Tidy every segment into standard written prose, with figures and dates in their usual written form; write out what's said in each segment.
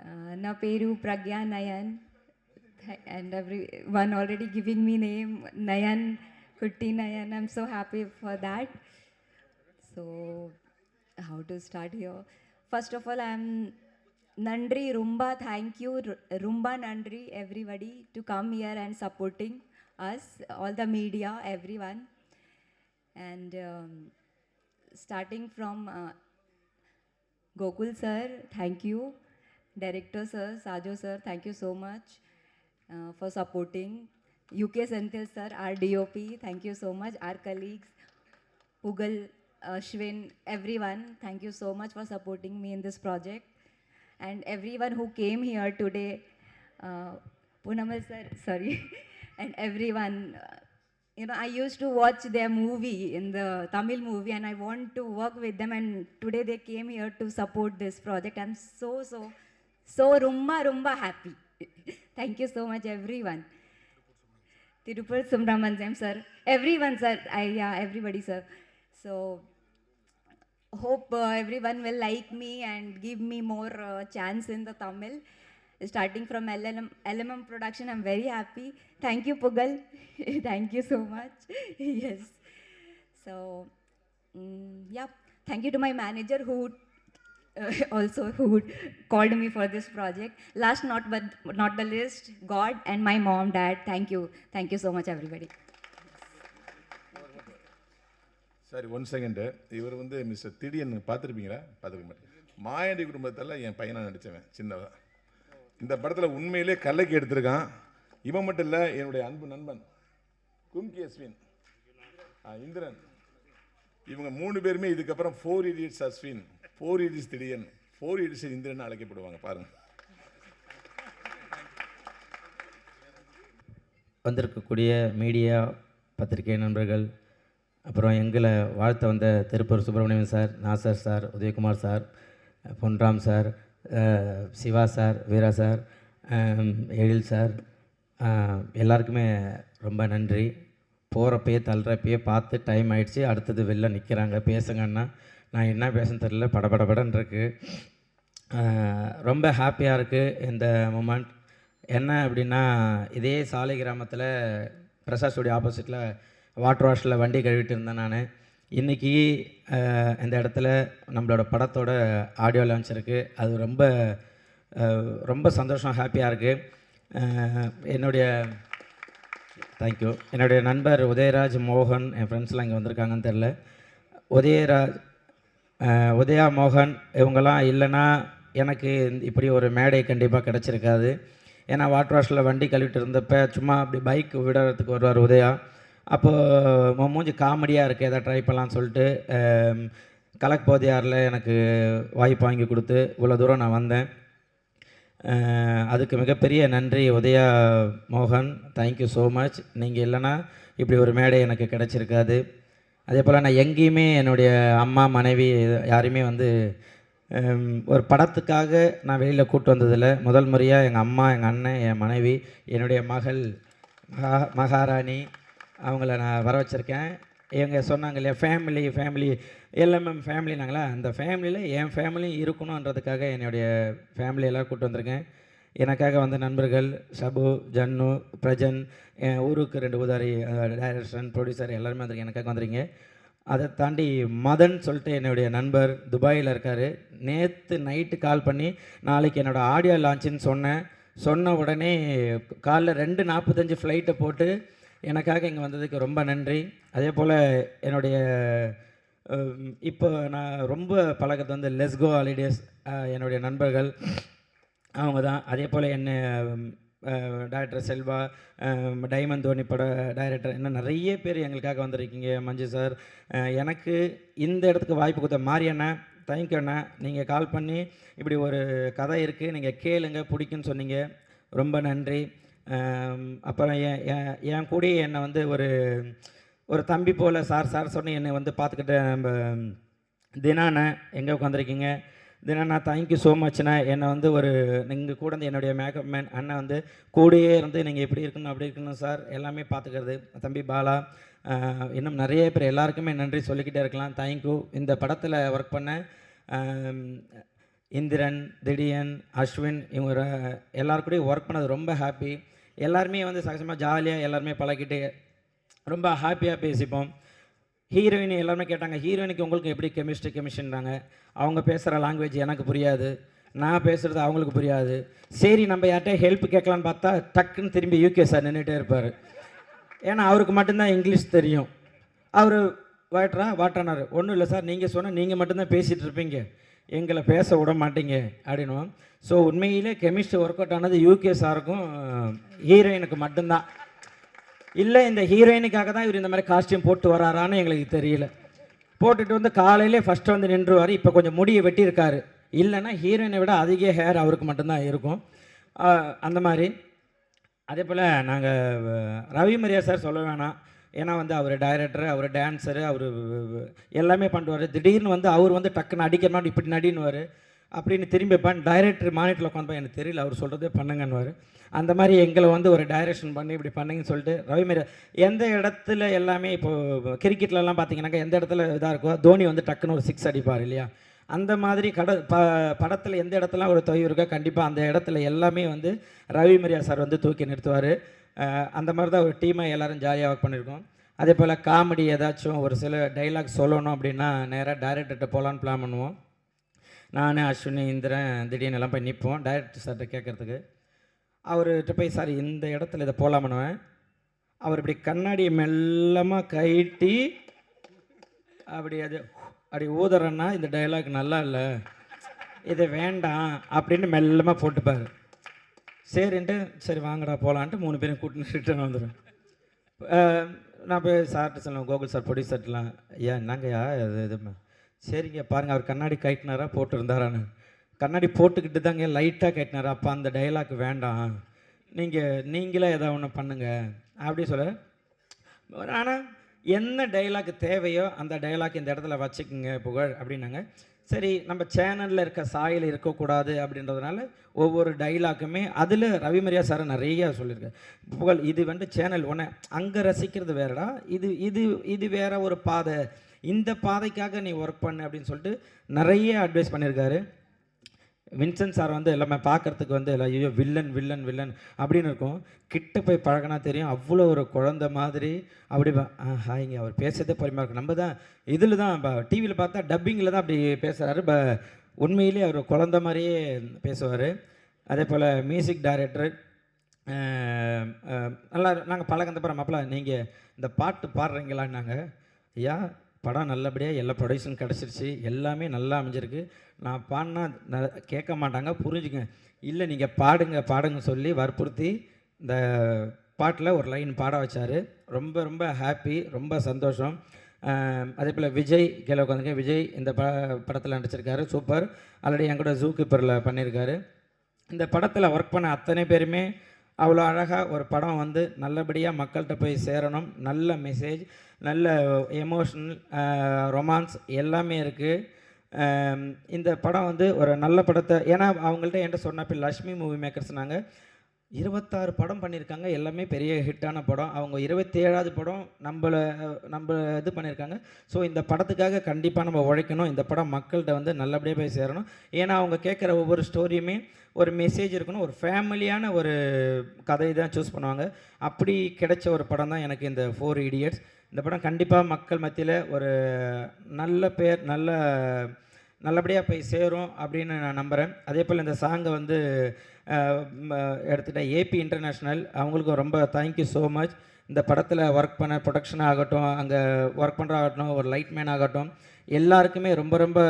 Na peru Pragya Nayan, and everyone already giving me name Nayan, Kutti Nayan. I'm so happy for that. So, how to start here? First of all, I'm Nandri Rumba. Thank you, Rumba Nandri, everybody, to come here and supporting us, all the media, everyone. And starting from Gokul sir, thank you. Director sir, Sajo sir, thank you so much for supporting. UK Senthil sir, our DOP, thank you so much. Our colleagues, Pugal, Ashwin, everyone, thank you so much for supporting me in this project. And everyone who came here today, uh, Punamal sir, sorry, and everyone. I used to watch their movie in the Tamil movie, and I want to work with them. And today they came here to support this project. I'm so rumba happy. Thank you so much, everyone. Tirupur Subramaniam sir, everyone sir, yeah, everybody sir. So hope everyone will like me and give me more chance in the Tamil. Starting from LMM production, I'm very happy. Thank you, Pugal. Thank you so much. Yes. So, yeah. Thank you to my manager who also who called me for this project. Last but not the least, God and my mom, dad. Thank you so much, everybody. சரி, 1 second. இவர் வந்து mister திடீர்னு பார்த்துருப்பீங்களா? பார்த்துருக்க மாட்டேன். மாயாண்டி குடும்பத்தில் என் பையனாக நடித்தவன் சின்னதாக. இந்த படத்தில் உண்மையிலே கல்லைக்கு எடுத்திருக்கான். இவன் மட்டும் இல்லை, என்னுடைய அன்பு நண்பன் கும்கி அஸ்வின், இந்திரன், இவங்க 3 பேருமே இதுக்கப்புறம் 4 idiots அஸ்வின், 4 idiots திடீர்னு, 4 idiots இந்திரன் அழைக்கப்படுவாங்க. பாருங்கள். வந்திருக்கக்கூடிய மீடியா பத்திரிகை நண்பர்கள், அப்புறம் எங்களை வாழ்த்த வந்த Tiruppur Subramanian sir, Nasser sir, Udhayakumar sir, Ponram sir, Siva sir, Veera sir, Ezhil sir, எல்லாருக்குமே ரொம்ப நன்றி. போகிறப்பயே தள்ளுறப்பயே பார்த்து டைம் ஆகிடுச்சு, அடுத்தது வெளில நிற்கிறாங்க பேசுங்கன்னா நான் என்ன பேசன்னு தெரியல, படபடபடன்னு இருக்குது. ரொம்ப ஹாப்பியாக இருக்குது இந்த மூமெண்ட். என்ன அப்படின்னா, இதே சாலை கிராமத்தில் பிரசாத் ஸ்டுடியோ ஆப்போசிட்டில் வாட்டர் வாஷில் வண்டி கழுவிட்டு இருந்தேன் நான். இன்றைக்கி இந்த இடத்துல நம்மளோட படத்தோட ஆடியோ லான்ச் இருக்குது. அது ரொம்ப சந்தோஷம், ஹாப்பியாக இருக்குது. தேங்க்யூ. என்னுடைய நண்பர் உதயராஜ், மோகன், என் ஃப்ரெண்ட்ஸ்லாம் இங்கே வந்திருக்காங்கன்னு தெரில. உதயா, மோகன் இவங்கெல்லாம் இல்லைன்னா எனக்கு இப்படி ஒரு மேடை கண்டிப்பாக கிடச்சிருக்காது. ஏன்னா வாட்டர் வாஷில் வண்டி கழுவிட்டு இருந்தப்போ சும்மா அப்படி பைக் விடுறதுக்கு வருவார் உதயா. அப்போது மூஞ்சி காமெடியாக இருக்குது, எதாவது ட்ரை பண்ணலான்னு சொல்லிட்டு கலக் போதையாரில் எனக்கு வாய்ப்பு வாங்கி கொடுத்து இவ்வளோ தூரம் நான் வந்தேன். அதுக்கு மிகப்பெரிய நன்றி உதயா, மோகன், தேங்க்யூ ஸோ மச். நீங்கள் இல்லைன்னா இப்படி ஒரு மேடை எனக்கு கிடச்சிருக்காது. அதே போல் நான் எங்கேயுமே என்னுடைய அம்மா, மனைவி யாரையுமே வந்து ஒரு படத்துக்காக நான் வெளியில் கூப்பிட்டு வந்ததில்லை. முதல் முறையாக எங்கள் அம்மா, எங்கள் அண்ணன், என் மனைவி, என்னுடைய மகள் மகாராணி, அவங்கள நான் வர வச்சுருக்கேன். இவங்க சொன்னாங்க இல்லையா, ஃபேமிலி எல்எம்எம் ஃபேமிலினாங்களா, அந்த ஃபேமிலியில் என் ஃபேமிலியும் இருக்கணுன்றதுக்காக என்னுடைய ஃபேமிலி எல்லோரும் கூப்பிட்டு வந்திருக்கேன். எனக்காக வந்த நண்பர்கள் ஷபு, ஜன்னு, பிரஜன், என் ஊருக்கு 2 உதாரி டைரக்டர், ப்ரொடியூசர் எல்லாருமே வந்திருக்கேன், எனக்காக வந்துருங்க. அதை தாண்டி மதன் சொல்லிட்டு என்னுடைய நண்பர் துபாயில் இருக்கார். நேற்று நைட்டு கால் பண்ணி நாளைக்கு என்னோடய ஆடியோ லான்ச்சுன்னு சொன்ன உடனே காலைல 2:45 ஃப்ளைட்டை போட்டு எனக்காக இங்கே வந்ததுக்கு ரொம்ப நன்றி. அதே போல் என்னுடைய இப்போ நான் ரொம்ப பழகிறது வந்து லெஸ்கோ ஹாலிடேஸ், என்னுடைய நண்பர்கள் அவங்க தான். அதே போல் என்ன டைரக்டர் செல்வா, டைமண்ட் தோனி பட டைரக்டர், இன்னும் நிறைய பேர் எங்களுக்காக வந்திருக்கீங்க. மஞ்சு சார், எனக்கு இந்த இடத்துக்கு வாய்ப்பு கொடுத்த மாரியண்ணா, தேங்க்யூ அண்ணா. நீங்கள் கால் பண்ணி இப்படி ஒரு கதை இருக்குது, நீங்கள் கேளுங்க, பிடிக்குன்னு சொன்னீங்க, ரொம்ப நன்றி. அப்புறம் என் கூட என்னை வந்து ஒரு தம்பி போல் சார் சொன்னி என்னை வந்து பார்த்துக்கிட்ட நம்ம தினாண்ணா எங்கே உட்காந்துருக்கீங்க. தினாண்ணா, தேங்க்யூ ஸோ மச்ண்ணா. என்னை வந்து நீங்கள் கூட வந்து என்னுடைய மேக்கப் மேன் அண்ணன் வந்து கூடயே இருந்து நீங்கள் எப்படி இருக்கணும் அப்படி இருக்கணும் சார் எல்லாமே பார்த்துக்கிறது. தம்பி பாலா, இன்னும் நிறைய பேர், எல்லாருக்குமே நன்றி சொல்லிக்கிட்டே இருக்கலாம். தேங்க்யூ. இந்த படத்தில் ஒர்க் பண்ண இந்திரன், திடீயன், அஸ்வின் இவங்க எல்லாருக்கூடயும் ஒர்க் பண்ணது ரொம்ப ஹாப்பி. எல்லாருமே வந்து சகஜமாக ஜாலியாக எல்லாருமே பழகிட்டு ரொம்ப ஹாப்பியாக பேசிப்போம். ஹீரோயின் எல்லாருமே கேட்டாங்க, ஹீரோயினுக்கு உங்களுக்கு எப்படி கெமிஸ்ட்ரின்றாங்க. அவங்க பேசுகிற லாங்குவேஜ் எனக்கு புரியாது, நான் பேசுகிறது அவங்களுக்கு புரியாது. சரி நம்ம யார்கிட்ட ஹெல்ப் கேட்கலான்னு பார்த்தா டக்குன்னு திரும்பி யூகே சார் நின்றுட்டே இருப்பார். ஏன்னா அவருக்கு மட்டும்தான் இங்கிலீஷ் தெரியும். அவர் வாட்டானார், ஒன்றும் இல்லை சார், நீங்கள் சொன்னால் நீங்கள் மட்டும்தான் பேசிகிட்டு இருப்பீங்க, எங்களை பேச விட மாட்டீங்க அப்படின்னுவோம். ஸோ உண்மையிலே கெமிஸ்ட்ரி ஒர்க் அவுட் ஆனது யூகே சாருக்கும் ஹீரோயினுக்கு மட்டும்தான். இல்லை இந்த ஹீரோயினுக்காக தான் இவர் இந்த மாதிரி காஸ்டியூம் போட்டு வராரான்னு எங்களுக்கு தெரியல. போட்டுட்டு வந்து காலையிலே ஃபஸ்ட்டு வந்து நின்றுவார். இப்போ கொஞ்சம் முடியை வெட்டியிருக்காரு. இல்லைன்னா ஹீரோயினை விட அதிக ஹேர் அவருக்கு மட்டும்தான் இருக்கும். அந்த மாதிரி. அதே போல் நாங்கள் ரவி மரியா சார் சொல்ல வேணாம். ஏன்னா வந்து அவர் டைரக்டரு, அவர் டான்ஸரு, அவர் எல்லாமே பண்ணுவார். திடீர்னு வந்து அவர் வந்து டக்குன்னு அடிக்கிற மாதிரி இப்படி நடினுவார். அப்படின்னு திரும்பி டைரக்டர் மானிட்டரில் உட்காந்து எனக்கு தெரியல, அவர் சொல்கிறதே பண்ணுங்கன்னுவார். அந்த மாதிரி எங்களை வந்து ஒரு டைரக்ஷன் பண்ணி இப்படி பண்ணுங்கன்னு சொல்லிட்டு ரவி மரியா எந்த இடத்துல எல்லாமே இப்போது கிரிக்கெட்லலாம் பார்த்தீங்கன்னாக்கா எந்த இடத்துல இதாக இருக்கோ தோனி வந்து டக்குன்னு ஒரு 6 அடிப்பார் இல்லையா, அந்த மாதிரி படத்தில் எந்த இடத்துல ஒரு தொய்வு இருக்கோ கண்டிப்பாக அந்த இடத்துல எல்லாமே வந்து ரவி மரியா சார் வந்து தூக்கி நிறுத்துவார். அந்த மாதிரி தான் ஒரு டீமாக எல்லோரும் ஜாலியாக ஒர்க் பண்ணியிருக்கோம். அதே போல் காமெடி ஏதாச்சும் ஒரு சில டைலாக் சொல்லணும் அப்படின்னா நேராக டைரக்டர்கிட்ட போகலான்னு பிளான் பண்ணுவோம். நான், அஸ்வினி, இந்திரன் திடீர்னு எல்லாம் போய் நிற்போம் டைரக்டர் சார்கிட்ட கேட்குறதுக்கு. அவர்கிட்ட போய் சார் இந்த இடத்துல இதை போகலாமனுவேன். அவர் இப்படி கண்ணாடி மெல்லமாக கைட்டி அப்படி ஊதுறன்னா இந்த டைலாக் நல்லா இல்லை, இது வேண்டாம் அப்படின்னு மெல்லமாக போட்டுப்பார். சரின்ட்டு சரி வாங்கடா போகலான்ட்டு 3 பேரும் கூட்டின்னு ரிட்டர்ன் வந்துடுவேன். நான் போய் சார்கிட்ட சொல்லுவேன், கோகுல் சார் ப்ரொடியூசர்லாம், ஐயா என்னங்கய்யா இது சரிங்க பாருங்கள் அவர் கண்ணாடி கைட்டினாரா போட்டுருந்தாரான்னு. கண்ணாடி போட்டுக்கிட்டு தாங்க லைட்டாக கைட்டினாரா, அப்போ அந்த டைலாக் வேண்டாம், நீங்களே ஏதாவது ஒன்று பண்ணுங்கள் அப்படி சொல்ல. ஆனால் என்ன டைலாக் தேவையோ அந்த டைலாக் இந்த இடத்துல வச்சுக்கோங்க புகழ் அப்படின்னாங்க. சரி நம்ம சேனலில் இருக்க சாயில் இருக்கக்கூடாது அப்படின்றதுனால ஒவ்வொரு டைலாக்குமே அதில் ரவி மரியா சார் நிறைய சொல்லியிருக்கேன். புகழ் இது வந்து சேனல் ஒன்று, அங்கே ரசிக்கிறது வேறடா, இது இது இது வேற ஒரு பாதை, இந்த பாதைக்காக நீ ஒர்க் பண்ணு அப்படின்னு சொல்லிட்டு நிறைய அட்வைஸ் பண்ணியிருக்காரு. வின்சென்ட் சார் வந்து எல்லாமே பார்க்குறதுக்கு வந்து ஐயோ வில்லன் வில்லன் வில்லன் அப்படின்னு இருக்கும். கிட்ட போய் பழகினா தெரியும் அவ்வளோ ஒரு குழந்த மாதிரி. அப்படி ஹாய்ங்க அவர் பேசுறதே பொறுமையாக இருக்கும். நம்ம தான் இதில் தான் டிவியில் பார்த்தா டப்பிங்கில் தான் அப்படி பேசுகிறாரு. உண்மையிலேயே அவர் குழந்த மாதிரியே பேசுவார். அதே போல் மியூசிக் டைரக்டர் நல்லா நாங்கள் பழகந்த பிறகு மாப்பிள்ள நீங்கள் இந்த பாட்டு பாடுறீங்களான்னாங்க. ஐயா படம் நல்லபடியாக எல்லா ப்ரொடக்ஷன் கிடச்சிருச்சு, எல்லாமே நல்லா அமைஞ்சிருக்கு, நான் பாடினா கேட்க மாட்டாங்க புரிஞ்சுங்க, இல்லை நீங்கள் பாடுங்க சொல்லி வற்புறுத்தி இந்த பாட்டில் ஒரு லைன் பாட வச்சார். ரொம்ப ரொம்ப ஹாப்பி, ரொம்ப சந்தோஷம். அதே போல் விஜய் கீழே உட்காந்துங்க, விஜய் இந்த படத்தில் நடிச்சிருக்காரு, சூப்பர். ஆல்ரெடி என் கூட ஜூ கீப்பரில் பண்ணியிருக்காரு. இந்த படத்தில் ஒர்க் பண்ண அத்தனை பேருமே அவ்வளோ அழகாக ஒரு படம் வந்து நல்லபடியாக மக்கள்கிட்ட போய் சேரணும், நல்ல மெசேஜ், நல்ல எமோஷனல், ரொமான்ஸ் எல்லாமே இருக்குது. இந்த படம் வந்து ஒரு நல்ல படத்தை, ஏன்னா அவங்கள்ட்ட என்கிட்ட சொன்னப்போ லக்ஷ்மி மூவி மேக்கர்ஸ் நாங்கள் 26 படம் பண்ணியிருக்காங்க, எல்லாமே பெரிய ஹிட்டான படம். அவங்க 27வது படம் நம்ம இது பண்ணியிருக்காங்க. ஸோ இந்த படத்துக்காக கண்டிப்பாக நம்ம உழைக்கணும், இந்த படம் மக்கள்கிட்ட வந்து நல்லபடியாக போய் சேரணும். ஏன்னா அவங்க கேட்குற ஒவ்வொரு ஸ்டோரியுமே ஒரு மெசேஜ் இருக்கணும், ஒரு ஃபேமிலியான ஒரு கதை தான் சூஸ் பண்ணுவாங்க. அப்படி கிடைச்ச ஒரு படம் தான் எனக்கு இந்த 4 Idiots. இந்த படம் கண்டிப்பாக மக்கள் மத்தியில் ஒரு நல்ல பேர் நல்லபடியாக போய் சேரும் அப்படின்னு நான் நம்புகிறேன். அதே போல் இந்த சாங்கை வந்து எடுத்துகிட்டேன் ஏபி இன்டர்நேஷ்னல், அவங்களுக்கும் ரொம்ப தேங்க்யூ ஸோ மச். இந்த படத்தில் ஒர்க் பண்ண ப்ரொடக்ஷன் ஆகட்டும், அங்கே ஒர்க் பண்ணுற ஆகட்டும், ஒரு லைட்மேன் ஆகட்டும், எல்லாருக்குமே ரொம்ப ரொம்ப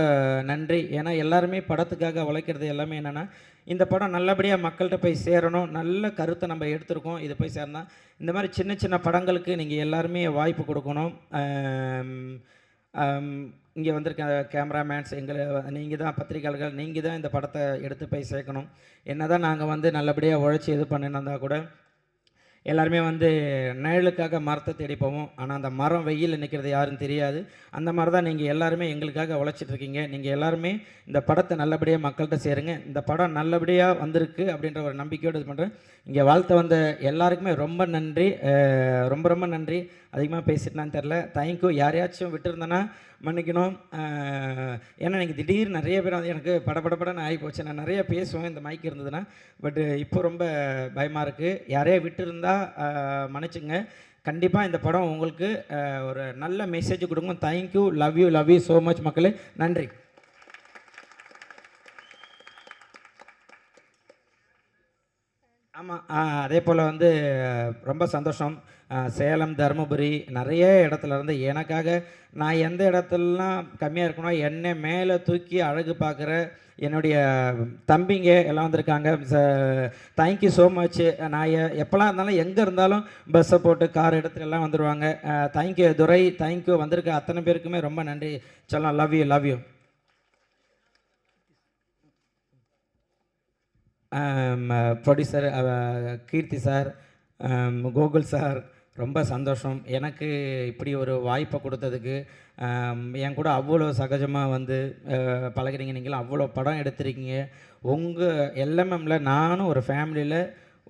நன்றி. ஏன்னா எல்லாருமே படத்துக்காக உழைக்கிறது எல்லாமே என்னென்னா இந்த படம் நல்லபடியாக மக்கள்கிட்ட போய் சேரணும், நல்ல கருத்தை நம்ம எடுத்திருக்கோம், இது போய் சேரணும். இந்த மாதிரி சின்ன சின்ன படங்களுக்கு நீங்கள் எல்லாருமே வாய்ப்பு கொடுக்கணும். இங்கே வந்திருக்க கேமராமேன்ஸ், நீங்கள் தான் பத்திரிகையாளர்கள், நீங்கள் தான் இந்த படத்தை எடுத்து போய் சேர்க்கணும். என்ன தான் நாங்கள் வந்து நல்லபடியாக உழைச்சி இது பண்ணினா கூட எல்லாருமே வந்து நிழலுக்காக மரத்தை தேடி போவோம், ஆனால் அந்த மரம் வெயில் நிற்கிறது யாருன்னு தெரியாது. அந்த மாதிரி தான் நீங்கள் எல்லாருமே எங்களுக்காக உழைச்சிட்ருக்கீங்க. நீங்கள் எல்லாருமே இந்த படத்தை நல்லபடியாக மக்கள்கிட்ட சேருங்க. இந்த படம் நல்லபடியாக வந்திருக்கு அப்படின்ற ஒரு நம்பிக்கையோடு இது பண்ணுறேன். இங்கே வாழ்த்த வந்த எல்லாருக்குமே ரொம்ப நன்றி, ரொம்ப ரொம்ப நன்றி. அதிகமாக பேசிட்டேனான்னு தெரில. தேங்க்யூ. யாரையாச்சும் விட்டுருந்தேன்னா மன்னிக்கணும். ஏன்னா எனக்கு திடீர்னு நிறைய பேர் வந்து எனக்கு படபடன்னு ஆகி போச்சு. நான் நிறைய பேசுவேன் இந்த மைக் இருந்ததுன்னா. பட் இப்போ ரொம்ப பயமாக இருக்குது. யாரையா விட்டுருந்தா மன்னிச்சுங்க. கண்டிப்பாக இந்த படம் உங்களுக்கு ஒரு நல்ல மெசேஜ் கொடுக்கும். Thank you. Love you so much மக்களே. நன்றி. ஆமாம். அதே போல் வந்து ரொம்ப சந்தோஷம். சேலம், தருமபுரி நிறைய இடத்துல இருந்து எனக்காக நான் எந்த இடத்துலலாம் கம்மியாக இருக்கணும் என்னை மேலே தூக்கி அழகு பார்க்குற என்னுடைய தம்பிங்க எல்லாம் வந்திருக்காங்க. Thank you so much. நான் எப்போல்லாம் இருந்தாலும் எங்கே இருந்தாலும் பஸ்ஸை போட்டு கார் எடுத்துகிட்டு எல்லாம் வந்துடுவாங்க. தேங்க்யூ துரை. தேங்க்யூ. வந்திருக்க அத்தனை பேருக்குமே ரொம்ப நன்றி. சொல்லலாம். Love you. Producer Keerthi sir, Gokul sir, ரொம்ப சந்தோஷம் எனக்கு இப்படி ஒரு வாய்ப்பை கொடுத்ததுக்கு. என் கூட அவ்வளோ சகஜமாக வந்து பழகிறீங்க. நீங்களும் அவ்வளோ படம் எடுத்திருக்கீங்க. உங்கள் எல்எம்எம்மில் நானும் ஒரு ஃபேமிலியில்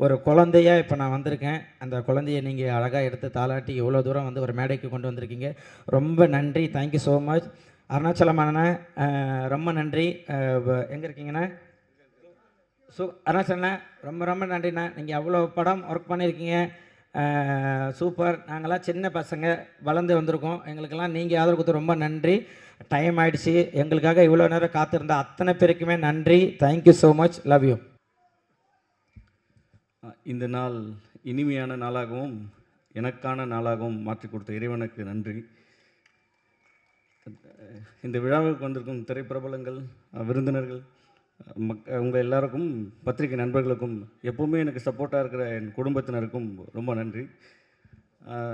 ஒரு குழந்தையாக இப்போ நான் வந்திருக்கேன். அந்த குழந்தைய நீங்கள் அழகாக எடுத்து தாளாட்டி இவ்வளோ தூரம் வந்து ஒரு மேடைக்கு கொண்டு வந்திருக்கீங்க. ரொம்ப நன்றி. Thank you so much. அருணாச்சலம் அண்ணா ரொம்ப நன்றி. எங்கே இருக்கீங்கண்ணா? அருணாச்சலண்ணா ரொம்ப நன்றிண்ணா. நீங்கள் அவ்வளோ படம் ஒர்க் பண்ணியிருக்கீங்க. சூப்பர். நாங்கள்லாம் சின்ன பசங்க வளர்ந்து வந்திருக்கோம். எங்களுக்கெல்லாம் நீங்கள் ஆதரவு கொடுத்து ரொம்ப நன்றி. டைம் ஆகிடுச்சு. எங்களுக்காக இவ்வளோ நேரம் காத்திருந்த அத்தனை பேருக்குமே நன்றி. Thank you so much. Love you. இந்த நாள் இனிமையான நாளாகவும் எனக்கான நாளாகவும் மாற்றி கொடுத்த இறைவனுக்கு நன்றி. இந்த விழாவுக்கு வந்திருக்கும் திரைப்பிரபலங்கள், விருந்தினர்கள், உங்கள் எல்லாருக்கும், பத்திரிகை நண்பர்களுக்கும், எப்போவுமே எனக்கு சப்போர்ட்டாக இருக்கிற என் குடும்பத்தினருக்கும் ரொம்ப நன்றி.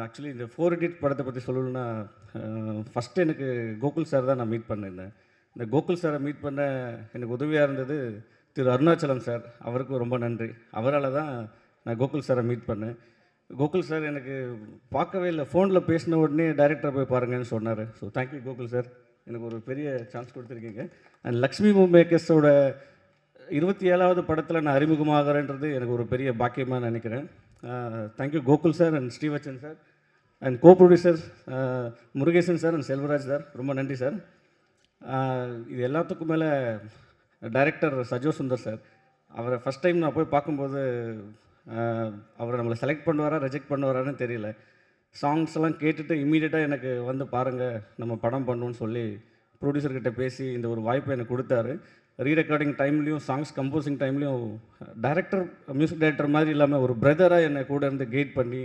ஆக்சுவலி இந்த 4 Idiot படத்தை பற்றி சொல்லணுன்னா, ஃபஸ்ட்டு எனக்கு கோகுல் சார் தான் நான் மீட் பண்ணியிருந்தேன். இந்த கோகுல் சாரை மீட் பண்ண எனக்கு உதவியாக இருந்தது திரு அருணாச்சலம் சார். அவருக்கும் ரொம்ப நன்றி. அவரால் தான் நான் கோகுல் சாரை மீட் பண்ணேன். கோகுல் சார் எனக்கு பார்க்கவே இல்லை. ஃபோனில் பேசின உடனே டைரக்டரை போய் பாருங்கன்னு சொன்னார். So thank you Gokul sir. எனக்கு ஒரு பெரிய சான்ஸ் கொடுத்துருக்கீங்க. அண்ட் லக்ஷ்மி மூவி மேக்கர்ஸோட 27வது படத்தில் நான் அறிமுகமாகிறேன்றது எனக்கு ஒரு பெரிய பாக்கியமாக நினைக்கிறேன். Thank you Gokul sir and Srivatsan sir and co producers Murugesan sir and Selvaraj sir. ரொம்ப நன்றி சார். இது எல்லாத்துக்கும் மேலே டைரக்டர் சஜோ சுந்தர் சார். அவரை ஃபஸ்ட் டைம் நான் போய் பார்க்கும்போது அவரை நம்மளை செலக்ட் பண்ணுவாரா ரிஜெக்ட் பண்ணுவாரான்னு தெரியல. சாங்ஸ் எல்லாம் கேட்டுட்டு இம்மீடியட்டாக எனக்கு வந்து பாருங்கள் நம்ம படம் பண்ணுவோன்னு சொல்லி ப்ரொடியூசர்கிட்ட பேசி இந்த ஒரு வாய்ப்பை எனக்கு கொடுத்தாரு. ரீரெக்கார்டிங் டைம்லேயும் சாங்ஸ் கம்போசிங் டைம்லேயும் டைரக்டர் மியூசிக் டைரக்டர் மாதிரி இல்லாமல் ஒரு பிரதராக என்னை கூட இருந்து கைட் பண்ணி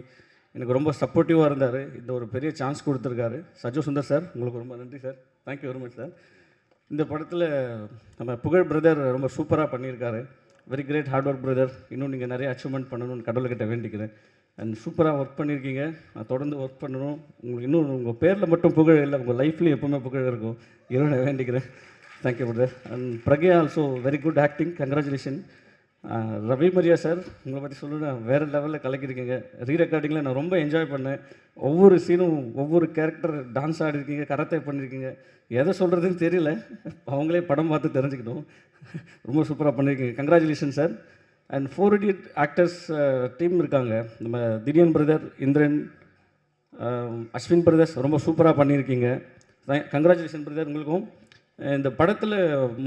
எனக்கு ரொம்ப சப்போர்ட்டிவாக இருந்தார். இந்த ஒரு பெரிய சான்ஸ் கொடுத்துருக்காரு சஜோ சுந்தர் சார். உங்களுக்கு ரொம்ப நன்றி sir. Thank you very much sir. இந்த படத்தில் நம்ம புகழ் பிரதர் ரொம்ப சூப்பராக பண்ணியிருக்காரு. Very great hard work brother. இன்னும் நீங்கள் நிறைய அச்சீவ்மெண்ட் பண்ணணும்னு கடவுள்கிட்ட வேண்டிக்கிறேன். அண்ட் சூப்பராக ஒர்க் பண்ணியிருக்கீங்க. நான் தொடர்ந்து ஒர்க் பண்ணணும். உங்களுக்கு இன்னும் உங்கள் பேரில் மட்டும் புகழ் இல்லை, உங்கள் லைஃப்லேயும் எப்போவுமே புகழ் இருக்கும். இறைவனை வேண்டிக்கிறேன். Thank you brother. And Pragya also very good acting. Congratulation. Ravi Maria sir, உங்களை பற்றி சொல்லணும்னா வேறு லெவலில் கலக்கியிருக்கீங்க. ரீரெக்கார்டிங்கில் நான் ரொம்ப என்ஜாய் பண்ணேன். ஒவ்வொரு சீனும் ஒவ்வொரு கேரக்டர் டான்ஸ் ஆடிருக்கீங்க, கராத்தே பண்ணியிருக்கீங்க. எதை சொல்கிறதுன்னு தெரியல, அவங்களே படம் பார்த்து தெரிஞ்சுக்கிட்டோம். ரொம்ப சூப்பராக பண்ணியிருக்கீங்க. Congratulation sir. And 4 Idiot actors team இருக்காங்க. நம்ம திடீன் பிரதர், இந்திரன், அஸ்வின் பிரதர்ஸ் ரொம்ப சூப்பராக பண்ணியிருக்கீங்க. கங்க்ராச்சுலேஷன் பிரதர் உங்களுக்கும். இந்த படத்தில்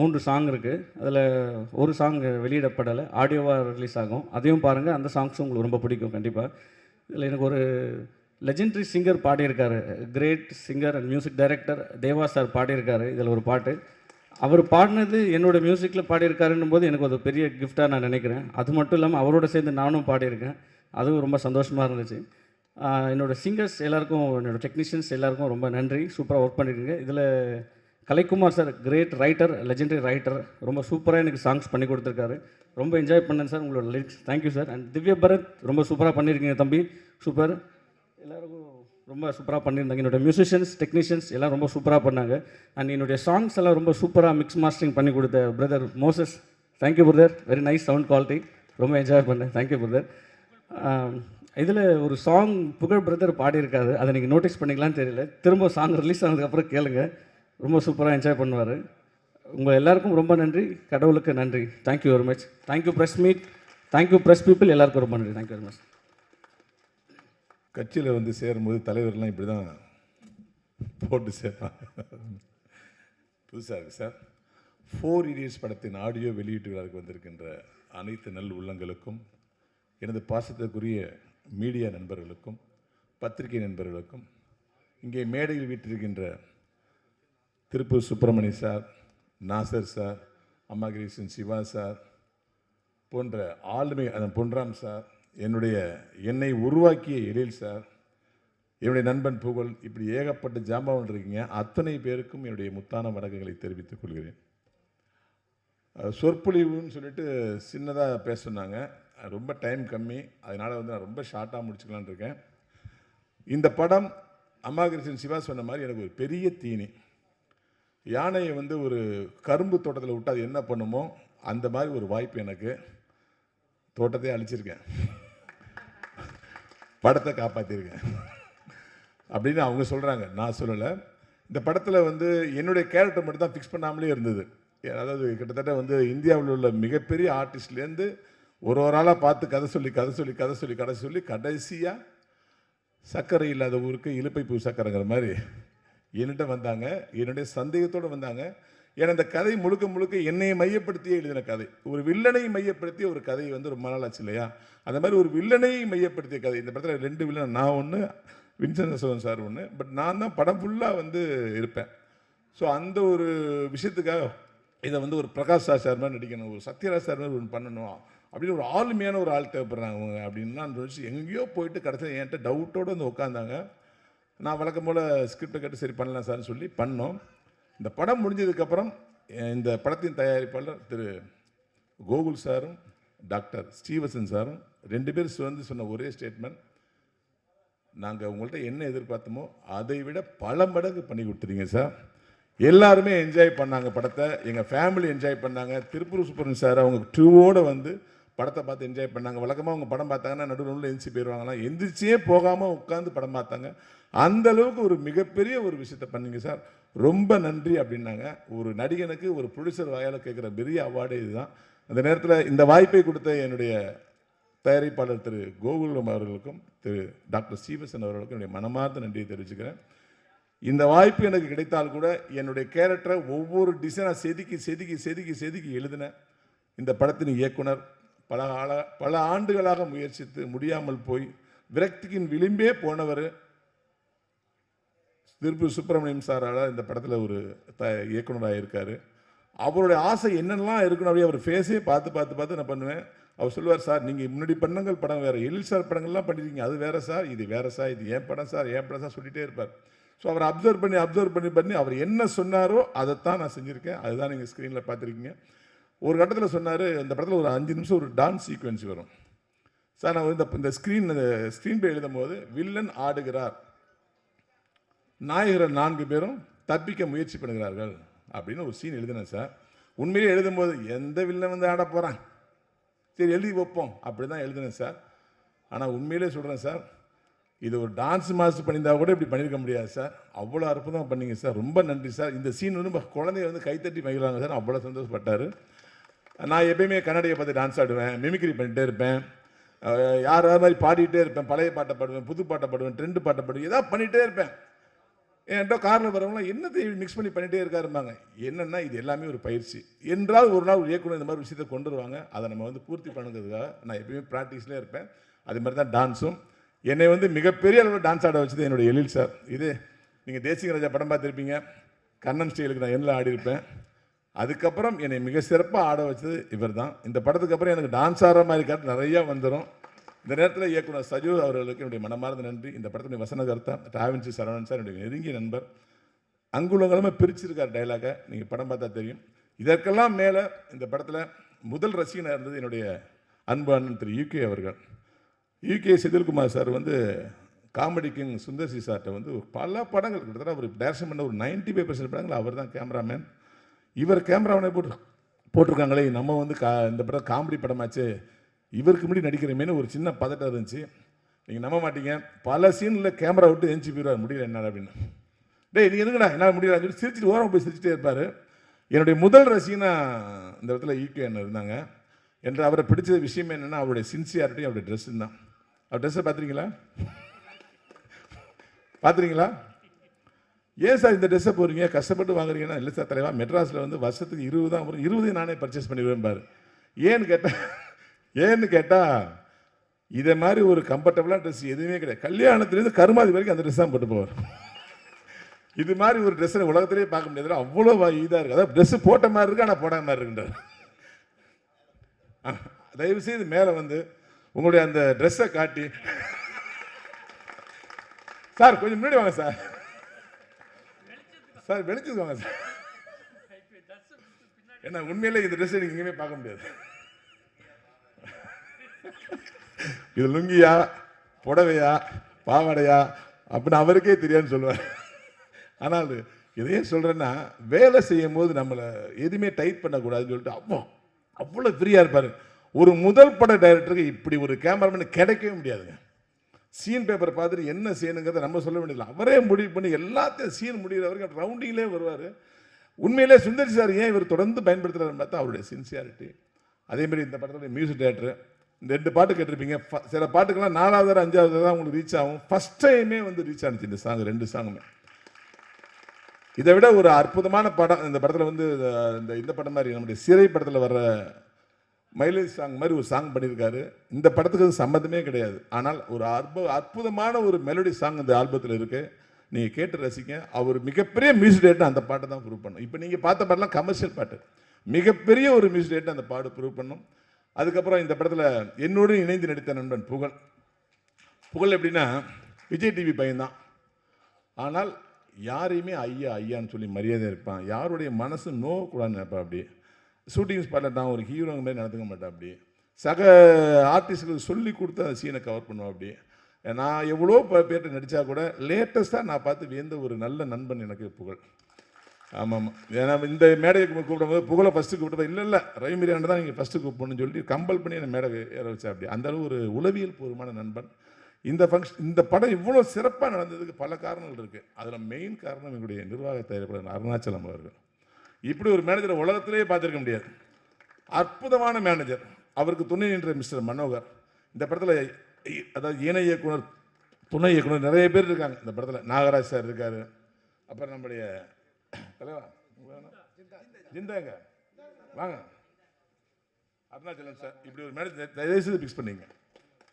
3 சாங் இருக்குது. அதில் ஒரு சாங் வெளியிடப்படலை, ஆடியோவாக ரிலீஸ் ஆகும். அதையும் பாருங்கள். அந்த சாங்ஸும் உங்களுக்கு ரொம்ப பிடிக்கும் கண்டிப்பாக. இதில் எனக்கு ஒரு லெஜெண்டரி சிங்கர் பாடியிருக்காரு. Great singer and music director Deva sir பாடியிருக்காரு இதில் ஒரு பாட்டு. அவர் பாடினது என்னோடய மியூசிக்கில் பாடியிருக்காருன்னும் போது எனக்கு ஒரு பெரிய கிஃப்டாக நான் நினைக்கிறேன். அது மட்டும் இல்லாமல் அவரோட சேர்ந்து நானும் பாடியிருக்கேன். அதுவும் ரொம்ப சந்தோஷமாக இருந்துச்சு. என்னோடய சிங்கர்ஸ் எல்லாருக்கும், என்னோடய டெக்னீஷியன்ஸ் எல்லாருக்கும் ரொம்ப நன்றி. சூப்பராக ஒர்க் பண்ணியிருக்கீங்க. இதில் Kalaikumar sir great writer, legendary writer, ரொம்ப சூப்பராக எனக்கு சாங்ஸ் பண்ணி கொடுத்துருக்காரு. ரொம்ப என்ஜாய் பண்ணேன் சார் உங்களோட லிரிக்ஸ். Thank you sir. அண்ட் திவ்ய பரத் ரொம்ப சூப்பராக பண்ணியிருக்கீங்க தம்பி. சூப்பர். எல்லாருக்கும் ரொம்ப சூப்பராக பண்ணியிருந்தாங்க. என்னோடய மியூசிஷியன்ஸ், டெக்னீஷியன்ஸ் எல்லாம் ரொம்ப சூப்பராக பண்ணாங்க. அண்ட் என்னுடைய சாங்ஸ் எல்லாம் ரொம்ப சூப்பராக மிக்ஸ் மாஸ்டரிங் பண்ணி கொடுத்த brother Moses. Thank you brother. Very nice sound quality. ரொம்ப என்ஜாய் பண்ணேன். Thank you brother. இதில் ஒரு சாங் புகழ் பிரதர் பாடியிருக்காரு. அதை நீங்கள் நோட்டீஸ் பண்ணிக்கலான்னு தெரியல. திரும்ப சாங் ரிலீஸ் ஆனதுக்கப்புறம் கேளுங்க. ரொம்ப சூப்பராக என்ஜாய் பண்ணுவார். உங்கள் எல்லாருக்கும் ரொம்ப நன்றி. கடவுளுக்கு நன்றி. Thank you very much. Thank you press meet. Thank you press people. எல்லாருக்கும் ரொம்ப நன்றி. Thank you very much. கட்சியில் வந்து சேரும்போது தலைவர்லாம் இப்படி தான் போட்டு சேர்ப்பாங்க. புதுசாக இருக்குது சார். 4 Idiots படத்தின் ஆடியோ வெளியீட்டு விழாவுக்கு வந்திருக்கின்ற அனைத்து நல் உள்ளங்களுக்கும், எனது பாசத்திற்குரிய மீடியா நண்பர்களுக்கும், பத்திரிகை நண்பர்களுக்கும், இங்கே மேடையில் வீட்டிருக்கின்ற திருப்பூர் சுப்பிரமணிய சார், நாசர் சார், அம்மாகிரீசன் சிவா சார் போன்ற ஆளுமை, பொன்ராம் சார், என்னை உருவாக்கிய எழில் சார், என்னுடைய நண்பன் புகழ், இப்படி ஏகப்பட்ட ஜாம்பவன் இருக்கீங்க. அத்தனை பேருக்கும் என்னுடைய முத்தான வணக்கங்களை தெரிவித்துக் கொள்கிறேன். சொற்பொழிவுன்னு சொல்லிட்டு சின்னதாக பேச சொன்னாங்க. ரொம்ப டைம் கம்மி, அதனால் வந்து நான் ரொம்ப ஷார்ட்டாக முடிச்சுக்கலான்னு இருக்கேன். இந்த படம் அம்மாகிருஷ்ணன் சிவா சொன்ன மாதிரி எனக்கு ஒரு பெரிய தீனி. யானையை வந்து ஒரு கரும்பு தோட்டத்தில் விட்டு அது என்ன பண்ணுமோ அந்த மாதிரி ஒரு வாய்ப்பு எனக்கு. தோட்டத்தையே அழிச்சிருக்கேன், படத்தை காப்பாற்றிருக்கேன் அப்படின்னு அவங்க சொல்கிறாங்க, நான் சொல்லலை. இந்த படத்தில் வந்து என்னுடைய கேரக்டர் மட்டும் தான் ஃபிக்ஸ் பண்ணாமலே இருந்தது. அதாவது கிட்டத்தட்ட வந்து இந்தியாவில் உள்ள மிகப்பெரிய ஆர்டிஸ்ட்லேருந்து ஒரு ஆளாக பார்த்து கதை சொல்லி கடைசியாக சர்க்கரை இல்லாத ஊருக்கு இலுப்பை பூ சர்க்கரைங்கிற மாதிரி என்னிட்ட வந்தாங்க. என்னுடைய சந்தேகத்தோடு வந்தாங்க. ஏன்னா இந்த கதை முழுக்க முழுக்க என்னையை மையப்படுத்தியே எழுதின கதை. ஒரு வில்லனை மையப்படுத்திய ஒரு கதை வந்து ரொம்ப நாள் ஆச்சு இல்லையா? அந்த மாதிரி ஒரு வில்லனை மையப்படுத்திய கதை. இந்த படத்தில் 2 வில்லன், நான் ஒன்று, வின்சென்ட் அசோகன் சார் ஒன்று. பட் நான் தான் படம் ஃபுல்லாக வந்து இருப்பேன். ஸோ அந்த ஒரு விஷயத்துக்காக இதை வந்து ஒரு பிரகாஷ் ராஜ் சார் மாதிரி நடிக்கணும், ஒரு சத்யராஜ் சார் மாதிரி ஒன்று பண்ணணும் அப்படின்னு ஒரு ஆளுமையான ஒரு ஆள் தேவைப்படுறாங்க அவங்க அப்படின்லாம் நினச்சி எங்கேயோ போயிட்டு கடைசியில் என்கிட்ட டவுட்டோடு வந்து உட்காந்தாங்க. நான் வழக்கம் போல் ஸ்கிரிப்டை கேட்டு சரி பண்ணலாம் சார்னு சொல்லி பண்ணோம். இந்த படம் முடிஞ்சதுக்கப்புறம் இந்த படத்தின் தயாரிப்பாளர் திரு கோகுல் சாரும் டாக்டர் ஸ்ரீவசன் சாரும் 2 பேர் வந்து சொன்ன ஒரே ஸ்டேட்மெண்ட், நாங்கள் உங்கள்கிட்ட என்ன எதிர்பார்த்தோமோ அதை விட பல மடங்கு பண்ணி கொடுத்துருங்க சார். எல்லாருமே என்ஜாய் பண்ணாங்க படத்தை, எங்கள் ஃபேமிலி என்ஜாய் பண்ணாங்க. திருப்பூர் சுப்பிரமணியன் சார் அவங்க டூவோடு வந்து படத்தை பார்த்து என்ஜாய் பண்ணாங்க. வழக்கமாக அவங்க படம் பார்த்தாங்கன்னா நடுவில் எந்திரிச்சு போயிடுவாங்களாம், எந்திரிச்சே போகாமல் உட்காந்து படம் பார்த்தாங்க. அந்த அளவுக்கு ஒரு மிகப்பெரிய ஒரு விஷயத்தை பண்ணீங்க சார், ரொம்ப நன்றி அப்படின்னாங்க. ஒரு நடிகனுக்கு ஒரு ப்ரொடியூசர் வாயால் கேட்குற பெரிய அவார்டு இதுதான். அந்த நேரத்தில் இந்த வாய்ப்பை கொடுத்த என்னுடைய தயாரிப்பாளர் திரு கோகுலம் அவர்களுக்கும் திரு டாக்டர் ஸ்ரீவசன் அவர்களுக்கும் என்னுடைய மனமார்ந்த நன்றியை தெரிவிச்சுக்கிறேன். இந்த வாய்ப்பு எனக்கு கிடைத்தால் கூட என்னுடைய கேரக்டரை ஒவ்வொரு டிசைனாக செதுக்கி எழுதின இந்த படத்தின் இயக்குனர் பல ஆண்டுகளாக முயற்சித்து முடியாமல் போய் விரக்தியின் விளிம்பே போனவர் திருப்பூர் சுப்பிரமணியம் சாரால் இந்த படத்தில் ஒரு இயக்குனராக இருக்கார். அவருடைய ஆசை என்னென்னலாம் இருக்கணும் அப்படியே அவர் ஃபேஸே பார்த்து நான் பண்ணுவேன். அவர் சொல்லுவார், சார் நீங்கள் முன்னாடி பண்ணங்கள் படம் வேறு, எழில் சார் படங்கள்லாம் பண்ணியிருக்கீங்க, அது வேறு சார், இது வேறு சார், இது ஏன் படம் சார் சொல்லிகிட்டே இருப்பார். ஸோ அவர் அப்சர்வ் பண்ணி அவர் என்ன சொன்னாரோ அதைத்தான் நான் செஞ்சுருக்கேன். அதுதான் நீங்கள் ஸ்க்ரீனில் பார்த்துருக்கீங்க. ஒரு கட்டத்தில் சொன்னார், இந்த படத்தில் ஒரு 5 நிமிஷம் ஒரு டான்ஸ் சீக்வன்ஸ் வரும் சார். நான் இந்த ஸ்க்ரீன் பிளே எழுதும் போது வில்லன் ஆடுகிறார், நாயகர் 4 பேரும் தப்பிக்க முயற்சி பண்ணுகிறார்கள் அப்படின்னு ஒரு சீன் எழுதினேன் சார். உண்மையிலே எழுதும்போது எந்த வில்லன் வந்து ஆட போகிறான், சரி எழுதி வைப்போம் அப்படி தான் எழுதினேன் சார். ஆனால் உண்மையிலே சொல்கிறேன் சார், இது ஒரு டான்ஸ் மாஸ்டர் பண்ணியிருந்தா கூட இப்படி பண்ணியிருக்க முடியாது சார். அவ்வளோ அற்புதமாக பண்ணீங்க சார், ரொம்ப நன்றி சார். இந்த சீன் வந்து குழந்தைய வந்து கைத்தட்டி மகிழ்வாங்க சார், அவ்வளோ சந்தோஷப்பட்டார். நான் எப்பயுமே கன்னடையை பார்த்து டான்ஸ் ஆடுவேன், மிமிக்ரி பண்ணிகிட்டே இருப்பேன், யாராவது மாதிரி பாடிக்கிட்டே இருப்பேன், பழைய பாட்டை பாடுவேன், புது பாட்டை பாடுவேன், ட்ரெண்டு பாட்டை பாடுவேன், ஏதாவது பண்ணிகிட்டே இருப்பேன். என்கிட்ட காரில் வரவங்களாம் என்னத்தை மிக்ஸ் பண்ணி பண்ணிகிட்டே இருக்காருப்பாங்க. என்னென்னா இது எல்லாமே ஒரு பயிற்சி. என்றால் ஒரு நாள் ஒரு இயக்குனர் இந்த மாதிரி விஷயத்தை கொண்டு வருவாங்க, அதை நம்ம வந்து பூர்த்தி பண்ணுறதுக்காக நான் எப்பயுமே ப்ராக்டிஸ்லேயே இருப்பேன். அது மாதிரி தான் டான்ஸும். என்னை வந்து மிகப்பெரிய அளவில் டான்ஸ் ஆட வச்சது என்னுடைய எழில் சார். இது நீங்கள் தேசிக ராஜா படம் பார்த்துருப்பீங்க, கண்ணன் ஸ்டைலுக்கு நான் எல்லாம் ஆடிருப்பேன். அதுக்கப்புறம் என்னை மிக சிறப்பாக ஆட வச்சது இவர் தான். இந்த படத்துக்கு அப்புறம் எனக்கு டான்ஸ் ஆடுற மாதிரி காட்டு நிறையா வந்துடும். இந்த நேரத்தில் இயக்குனர் சஜு அவர்களுக்கு என்னுடைய மனமார்ந்த நன்றி. இந்த படத்தினுடைய வசனகர்த்தா டிராவன்சி சரவணன் சார் என்னுடைய நெருங்கிய நண்பர். அங்குலங்களுமே பிரிச்சிருக்கார் டைலாக, நீங்கள் படம் பார்த்தா தெரியும். இதற்கெல்லாம் மேலே இந்த படத்தில் முதல் ரசிகனாக இருந்தது என்னுடைய அன்பு அண்ணன் திரு யூகே அவர்கள். யூகே செந்தில்குமார் சார் வந்து காமெடி கிங் சுந்தர்சி சார்கிட்ட வந்து பல படங்கள் கிட்டத்தட்ட அவர் டைரக்ஷன் பண்ண ஒரு 95% படங்கள் அவர் தான் கேமராமேன். இவர் கேமராமேனை போட்டிருக்காங்களே, நம்ம வந்து இந்த படம் காமெடி படமாச்சு, இவருக்கு முன்னாடி நடிக்கிறமேனு ஒரு சின்ன பதட்டம் இருந்துச்சு. நீங்கள் நம்ப மாட்டீங்க, பல சீனில் கேமரா விட்டு எஞ்சி போயிடுவார், முடியல என்னால் அப்படின்னு. டேய் நீ எதுக்குடா என்னால் முடியல சொல்லி சிரிச்சிட்டு ஓரம் போய் சிரிச்சிட்டே இருப்பார். என்னுடைய முதல் ரசிகனா இந்த இடத்துல ஈகே என்ன இருந்தாங்க. என்று அவரை பிடிச்ச விஷயம் என்னென்னா அவருடைய சின்சியாரிட்டி, அவருடைய ட்ரெஸ்ஸு தான். அவர் ட்ரெஸ்ஸை பார்த்துருக்கீங்களா? பார்த்துறீங்களா? ஏன் சார் இந்த ட்ரெஸ்ஸை போடுறீங்க, கஷ்டப்பட்டு வாங்குறீங்கன்னா? இல்லை சார் தலைவா, மெட்ராஸில் வந்து வருஷத்துக்கு 20 தான் வரும், 20 நானே பர்ச்சேஸ் பண்ணிடுவேன் பாரு. ஏன்னு கேட்டால் இதை மாதிரி ஒரு கம்ஃபர்டபுளான ட்ரெஸ் எதுவுமே கிடையாது. கல்யாணத்துலேருந்து கருமாதி வரைக்கும் அந்த ட்ரெஸ் தான் போட்டு போவார். இது மாதிரி ஒரு ட்ரெஸ்ஸை உலகத்திலேயே பார்க்க முடியாது. அவ்வளோ இதாக இருக்குது. அதாவது ட்ரெஸ்ஸு போட்ட மாதிரி இருக்கு, ஆனால் போடாத மாதிரி இருக்குன்றார். தயவு செய்து மேலே வந்து உங்களுடைய அந்த ட்ரெஸ்ஸை காட்டி, சார் கொஞ்சம் முன்னாடி வாங்க சார், சார் வெளிச்சது வாங்க சார். ஏன்னா உண்மையிலே இந்த ட்ரெஸ்ஸை நீங்கள் எங்கேயுமே பார்க்க முடியாது. இது லுங்கியா, புடவையா, பாவாடையா அப்படின்னு அவருக்கே தெரியாதுன்னு சொல்லுவார். ஆனால் இதையே சொல்கிறேன்னா, வேலை செய்யும் போது நம்மளை எதுவுமே டைட் பண்ணக்கூடாதுன்னு சொல்லிட்டு அவ்வளோ ஃப்ரீயாக இருப்பார். ஒரு முதல் பட டைரக்டருக்கு இப்படி ஒரு கேமராமேன் கிடைக்கவே முடியாதுங்க. சீன் பேப்பர் பார்த்துட்டு என்ன செய்யணுங்கிறத நம்ம சொல்ல வேண்டியதில்லை, அவரே முடிவு பண்ணி எல்லாத்தையும் சீன் முடிகிற வரைக்கும் ரவுண்டிங்லேயே வருவார். உண்மையிலே சுந்தரி சார் ஏன் இவர் தொடர்ந்து பயன்படுத்துகிறாருன்னு பார்த்தா அவருடைய சின்சியாரிட்டி. அதேமாதிரி இந்த படத்துடைய மியூசிக் டேரக்டர், இந்த 2 பாட்டு கேட்டிருப்பீங்க. சில பாட்டுக்கெல்லாம் 4வது 5வது தான் உங்களுக்கு ரீச் ஆகும். ஃபஸ்ட் டைமே வந்து ரீச் ஆனிச்சு இந்த சாங், 2 சாங்குமே. இதை விட ஒரு அற்புதமான படம் இந்த படத்தில் வந்து இந்த படம் மாதிரி நம்முடைய சிறை படத்தில் வர்ற மைலேஜ் சாங் மாதிரி ஒரு சாங் பண்ணியிருக்காரு. இந்த படத்துக்கு சம்மந்தமே கிடையாது. ஆனால் ஒரு அற்புதமான ஒரு மெலடி சாங் இந்த ஆல்பத்தில் இருக்குது. நீங்கள் கேட்டு ரசிங்க. அவர் மிகப்பெரிய மியூசிக் டேரக்டர் அந்த பாட்டை தான் ப்ரூவ் பண்ணும். இப்போ நீங்கள் பார்த்த பாட்டெல்லாம் கமர்ஷியல் பாட்டு, மிகப்பெரிய ஒரு மியூசிக் டேரக்டர் அந்த பாட்டு ப்ரூவ் பண்ணும். அதுக்கப்புறம் இந்த படத்தில் என்னோடு இணைந்து நடித்த நண்பன் புகழ் எப்படின்னா விஜய் டிவி பையன்தான். ஆனால் யாரையுமே ஐயா ஐயான்னு சொல்லி மரியாதை இருப்பான். யாருடைய மனசு நோக்கூடாதுன்னு நினைப்பான். அப்படி ஷூட்டிங் ஸ்பாட்டில் நான் ஒரு ஹீரோங்க மாதிரி நடந்துக்க மாட்டேன். அப்படி சக ஆர்டிஸ்டுகளுக்கு சொல்லி கொடுத்து அந்த சீனை கவர் பண்ணுவேன். அப்படி நான் எவ்வளோ பேர்ட்ட நடித்தா கூட லேட்டஸ்ட்டாக நான் பார்த்து வியந்த ஒரு நல்ல நண்பன் எனக்கு புகழ். ஆமாம், ஏன்னா இந்த மேடையை கூப்பிடும்போது புகழை ஃபஸ்ட்டு கூப்பிட்டு இல்லை ரவிமீரான தான் நீங்கள் ஃபஸ்ட்டு கூப்பிடணும்னு சொல்லி கம்பல் பண்ணி என்னை மேடை ஏற வச்சா. அப்படி அந்த அளவு ஒரு உளவியல் பூர்வமான நண்பன். இந்த படம் இவ்வளோ சிறப்பாக நடந்ததுக்கு பல காரணங்கள் இருக்குது. அதில் மெயின் காரணம் எங்களுடைய நிர்வாக தயாரிப்பாளர் அருணாச்சலம் அவர்கள். இப்படி ஒரு மேனேஜரை உலகத்திலேயே பார்த்துருக்க முடியாது. அற்புதமான மேனேஜர். அவருக்கு துணை நின்ற மிஸ்டர் மனோகர். இந்த படத்தில் அதாவது இணை இயக்குனர், துணை இயக்குனர் நிறைய பேர் இருக்காங்க இந்த படத்தில். நாகராஜ் சார் இருக்கார். அப்புறம் நம்முடைய தலைவா ஜிந்தாங்க வாங்க, அருணாச்சலம் சார். இப்படி ஒரு மேனேஜர் தயவுசெய்து ஃபிக்ஸ் பண்ணிங்க.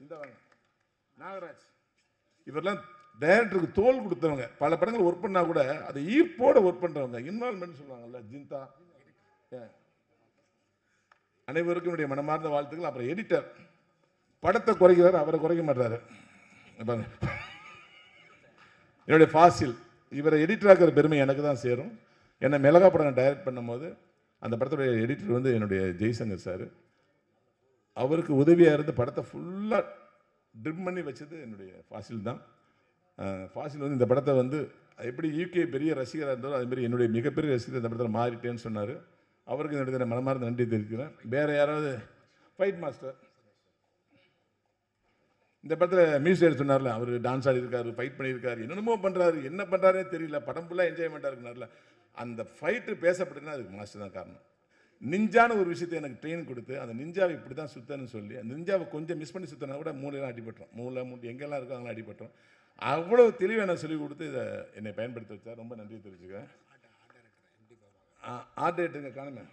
இந்த வாங்க நாகராஜ். இவரெல்லாம் டைரக்டருக்கு தோல் கொடுத்தவங்க. பல படங்கள் ஒர்க் பண்ணால் கூட அதை ஈர்ப்போடு ஒர்க் பண்ணுறவங்க, இன்வால்மெண்ட் சொல்லுவாங்கல்ல, ஜிந்தா. அனைவருக்கும் என்னுடைய மனமார்ந்த வாழ்த்துக்கள். அப்புறம் எடிட்டர் படத்தை குறைக்கிறார், அவரை குறைக்க மாட்டாரு. என்னுடைய ஃபாசில், இவரை எடிட்டராக்கிற பெருமை எனக்கு தான் சேரும். என்னை மிளகா படம் டைரக்ட் பண்ணும்போது அந்த படத்துடைய எடிட்டர் வந்து என்னுடைய ஜெய்சங்கர் சார். அவருக்கு உதவியாக இருந்து படத்தை ஃபுல்லாக ட்ரிம் பண்ணி வச்சது என்னுடைய ஃபாசில் தான். ஃபாசில் வந்து இந்த படத்தை வந்து எப்படி யூகே பெரிய ரசிகராக இருந்தாலும் அதுமாரி என்னுடைய மிகப்பெரிய ரசிகர் இந்த படத்தில் மாறிட்டேன்னு சொன்னார். அவருக்கு என்னுடைய மனமார்ந்த நன்றி தெரிவிக்கிறேன். வேறு யாராவது ஃபைட் மாஸ்டர் இந்த படத்தில் மியூசிக் சொன்னார்ல, அவர் டான்ஸ் ஆடிருக்காரு, ஃபைட் பண்ணியிருக்காரு, என்னென்னமோ பண்ணுறாரு, என்ன பண்ணுறாருனே தெரியல, படம் ஃபுல்லாக என்ஜாய்மெண்ட்டாக இருக்குனார்ல. அந்த ஃபைட்டு பேசப்பட்டுன்னா அதுக்கு மாஸ்டர் தான் காரணம். நிஞ்சான ஒரு விஷயத்தை எனக்கு ட்ரெயின் கொடுத்து அந்த நிஞ்சாவை இப்படி தான் சுத்தன்னு சொல்லி அந்த நிஞ்சாவை கொஞ்சம் மிஸ் பண்ணி சுத்தினா கூட மூளையெல்லாம் அடிபட்டோம். மூளை எங்கெல்லாம் இருக்கோ அங்கெல்லாம் அடிபட்டோம். அவ்வளோ தெளிவாக எனக்கு சொல்லிக் கொடுத்து இதை என்னை பயன்படுத்த வச்சார். ரொம்ப நன்றி தெரிவிச்சுக்கிறேன். ஆர்ட் டைரக்டருங்க காணுங்க.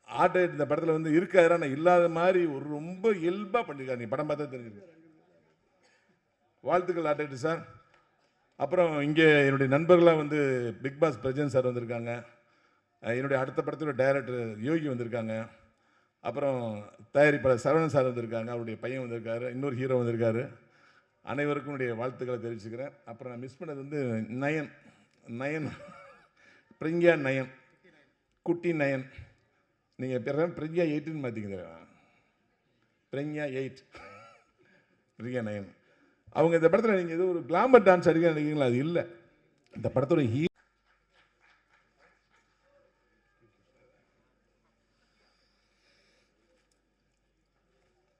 ஆர்ட் டைரக்டர் இந்த படத்தில் வந்து இருக்காரு, ஆனால் இல்லாத மாதிரி ஒரு ரொம்ப இயல்பாக பண்ணியிருக்காரு. நீ படம் பார்த்தா தெரிஞ்சுக்க. வாழ்த்துக்கள் ஆர்ட் டைரக்டர் சார். அப்புறம் இங்கே என்னுடைய நண்பர்களாக வந்து பிக் பாஸ் பிரஜன் சார் வந்திருக்காங்க. என்னுடைய அடுத்த படத்தோட டைரக்டர் யோகி வந்திருக்காங்க. அப்புறம் தயாரிப்பாளர் சரவணன் சார் வந்திருக்காங்க, அவருடைய பையன் வந்திருக்காரு, இன்னொரு ஹீரோ வந்திருக்காரு. அனைவருக்கும் என்னுடைய வாழ்த்துக்களை தெரிவிச்சுக்கிறேன். அப்புறம் நான் மிஸ் பண்ணது வந்து நயன் பிரிங்கியா நயன், குட்டி நயன். நீங்கள் பிரிங்கியா 8ன்னு மாற்றிங்க, பிரிங்கியா 8 பிரிங்கியா நயன். அவங்க இந்த படத்தில் நீங்கள் ஏதோ ஒரு கிளாமர் டான்ஸ் அடிக்க நினைக்கிறீங்களா? அது இல்லை. இந்த படத்தோட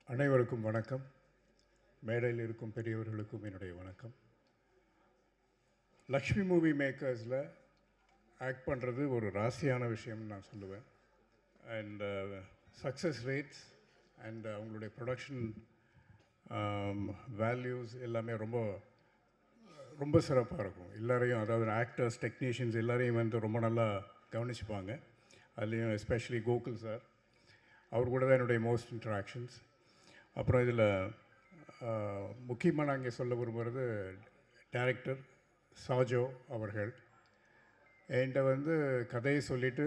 அனைவருக்கும் வணக்கம். மேடையில் இருக்கும் பெரியவர்களுக்கும் என்னுடைய வணக்கம். லக்ஷ்மி மூவி மேக்கர்ஸில் ஆக்ட் பண்ணுறது ஒரு ராசியான விஷயம்னு நான் சொல்லுவேன். அண்ட் சக்ஸஸ் ரேட்ஸ் அண்ட் அவங்களுடைய ப்ரொடக்ஷன் வேல்யூஸ் எல்லாமே ரொம்ப ரொம்ப சிறப்பாக இருக்கும். எல்லாரையும், அதாவது ஆக்டர்ஸ், டெக்னீஷியன்ஸ் எல்லாரையும் வந்து ரொம்ப நல்லா கவனிச்சுப்பாங்க. அதுலேயும் எஸ்பெஷலி கோகுல் சார், அவர் கூட தான் என்னுடைய மோஸ்ட் இன்ட்ராக்ஷன்ஸ். அப்புறம் இதில் முக்கியமாக நான் இங்கே சொல்ல விரும்புகிறது டைரக்டர் சாஜோ அவர்கள் என்கிட்ட வந்து கதையை சொல்லிவிட்டு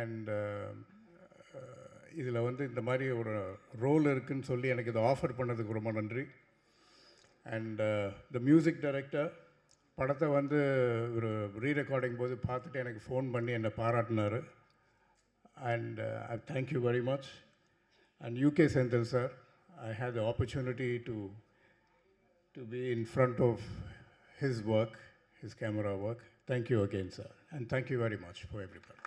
அண்ட் இதில் வந்து இந்த மாதிரி ஒரு ரோல் இருக்குதுன்னு சொல்லி எனக்கு இதை ஆஃபர் பண்ணதுக்கு ரொம்ப நன்றி. அண்ட் த மியூசிக் டைரக்டர் படத்தை வந்து ஒரு ரீரெக்கார்டிங் போது பார்த்துட்டு எனக்கு ஃபோன் பண்ணி என்னை பாராட்டினார். And I thank you very much. And UK Senthil sir, I had the opportunity to be in front of his work, his camera work. Thank you again, sir. And thank you very much for everybody.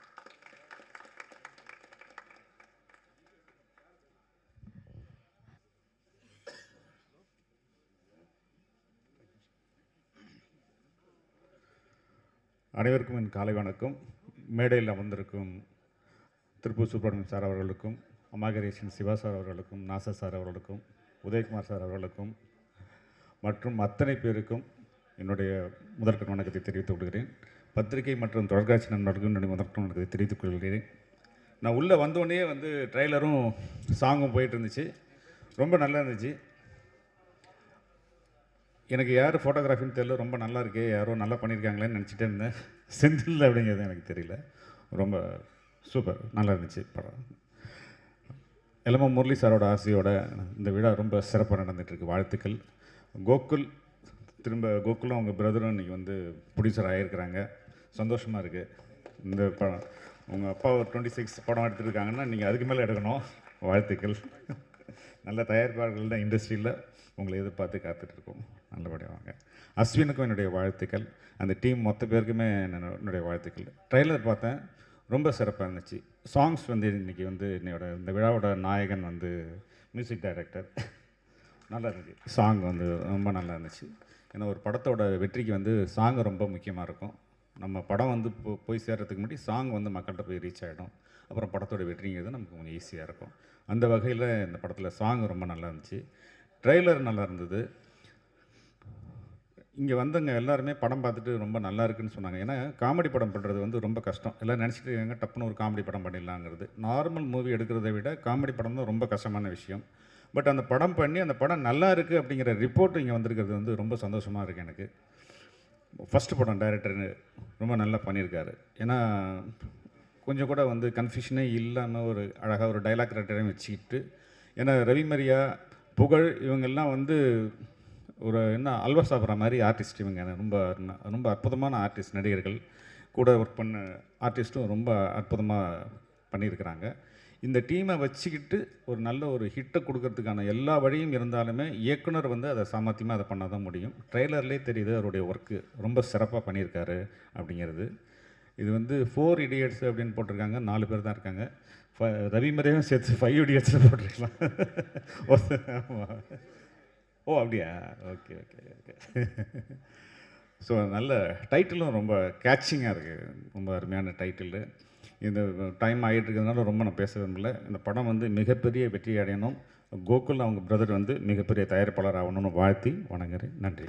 அனைவருக்கும் என் காலை வணக்கம். மேடையில் அமர்ந்திருக்கும் Tiruppur Subramaniam sir அவர்களுக்கும், அமாகரேஷன் Siva sir அவர்களுக்கும், Nassar sir அவர்களுக்கும், Udhayakumar sir அவர்களுக்கும் மற்றும் அத்தனை பேருக்கும் என்னுடைய முதற்கண் வணக்கத்தை தெரிவித்துக் கொள்கிறேன். பத்திரிகை மற்றும் தொலைக்காட்சி நண்பர்களுக்கும் என்னுடைய முதற்கண் வணக்கத்தை தெரிவித்துக் கொள்கிறேன். நான் உள்ளே வந்தோடனே வந்து ட்ரெய்லரும் சாங்கும் போயிட்டு இருந்துச்சு, ரொம்ப நல்லா இருந்துச்சு. எனக்கு யார் ஃபோட்டோகிராஃபின்னு தெரியல, ரொம்ப நல்லா இருக்கே, யாரோ நல்லா பண்ணியிருக்காங்களேன்னு நினச்சிட்டே இருந்தேன். செந்தில் அப்படிங்கிறது எனக்கு தெரியல. ரொம்ப சூப்பர், நல்லா இருந்துச்சு படம். எல்லாமே முரளி சாரோட ஆசையோட இந்த விழா ரொம்ப சிறப்பாக நடந்துகிட்ருக்கு. வாழ்த்துக்கள். கோகுல், திரும்ப கோகுலும் அவங்க பிரதரும் இன்றைக்கி வந்து ப்ரொடியூசர் ஆகியிருக்கிறாங்க. சந்தோஷமாக இருக்குது. இந்த படம் உங்கள் அப்பா ஒரு 26 படம் எடுத்துருக்காங்கன்னா நீங்கள் அதுக்கு மேலே எடுக்கணும். வாழ்த்துக்கள். நல்ல தயாரிப்பாளர்கள் தான் இண்டஸ்ட்ரியில் உங்களை எதிர்பார்த்து காத்துட்ருக்கோம். நல்லபடியாக வாங்க. அஸ்வினுக்கும் என்னுடைய வாழ்த்துக்கள். அந்த டீம் மொத்த பேருக்குமே என்னுடைய வாழ்த்துக்கள். ட்ரெய்லர் பார்த்தேன், ரொம்ப சிறப்பாக இருந்துச்சு. சாங்ஸ் வந்து இன்றைக்கி வந்து என்னோட இந்த விழாவோட நாயகன் வந்து மியூசிக் டைரக்டர், நல்லா இருந்துச்சு. சாங் வந்து ரொம்ப நல்லா இருந்துச்சு. ஏன்னா ஒரு படத்தோட வெற்றிக்கு வந்து சாங் ரொம்ப முக்கியமாக இருக்கும். நம்ம படம் வந்து போய் சேர்கிறதுக்கு முன்னாடி சாங் வந்து மக்கள்கிட்ட போய் ரீச் ஆகிடும். அப்புறம் படத்தோட வெற்றிங்கிறது நமக்கு கொஞ்சம் ஈஸியாக இருக்கும். அந்த வகையில் இந்த படத்தில் சாங் ரொம்ப நல்லா இருந்துச்சு. ட்ரெய்லர் நல்லா இருந்தது. இங்கே வந்தவங்க எல்லாருமே படம் பார்த்துட்டு ரொம்ப நல்லா இருக்குன்னு சொன்னாங்க. ஏன்னா காமெடி படம் பண்ணுறது வந்து ரொம்ப கஷ்டம். எல்லாம் நினச்சிட்டு இருக்காங்க டப்புன்னு ஒரு காமெடி படம் பண்ணிடலாங்கிறது. நார்மல் மூவி எடுக்கிறத விட காமெடி படம் தான் ரொம்ப கஷ்டமான விஷயம். பட் அந்த படம் பண்ணி அந்த படம் நல்லா இருக்குது அப்படிங்கிற ரிப்போர்ட் இங்கே வந்திருக்கிறது வந்து ரொம்ப சந்தோஷமாக இருக்குது எனக்கு. ஃபஸ்ட்டு படம் டைரக்டர் ரொம்ப நல்லா பண்ணியிருக்காரு. ஏன்னா கொஞ்சம் கூட வந்து கன்ஃபியூஷனே இல்லாமல் ஒரு அழகாக ஒரு டைலாக் ரைட்டரையும் வச்சுக்கிட்டு, ஏன்னா ரவிமரியா, புகழ் இவங்கெல்லாம் வந்து ஒரு என்ன அல்வா சாப்பிட்ற மாதிரி ஆர்டிஸ்ட் இவங்க. ரொம்ப ரொம்ப அற்புதமான ஆர்டிஸ்ட், நடிகர்கள் கூட ஒர்க் பண்ண ஆர்டிஸ்ட்டும் ரொம்ப அற்புதமாக பண்ணியிருக்கிறாங்க. இந்த டீமை வச்சுக்கிட்டு ஒரு நல்ல ஒரு ஹிட்டை கொடுக்கறதுக்கான எல்லா வழியும் இருந்தாலுமே இயக்குனர் வந்து அதை சாமர்த்தியமாக அதை பண்ண தான் முடியும். ட்ரெய்லர்லேயே தெரியுது அவருடைய ஒர்க்கு ரொம்ப சிறப்பாக பண்ணியிருக்காரு அப்படிங்கிறது. இது வந்து 4 idiots அப்படின்னு போட்டிருக்காங்க, 4 பேர் தான் இருக்காங்க. ரவிமரியாவும் சேர்த்து 5 idiots போட்டிருக்கலாம். ஆமாம். ஓ அப்படியா, ஓகே ஓகே ஓகே. ஸோ நல்ல டைட்டிலும் ரொம்ப கேட்சிங்காக இருக்குது, ரொம்ப அருமையான டைட்டில். இந்த டைம் ஆகிட்டு இருக்கிறதுனால ரொம்ப நான் பேச விரும்பல. இந்த படம் வந்து மிகப்பெரிய வெற்றி அடையணும். கோகுல் அவங்க பிரதர் வந்து மிகப்பெரிய தயாரிப்பாளர் ஆகணும்னு வாழ்த்தி வணங்குறேன். நன்றி.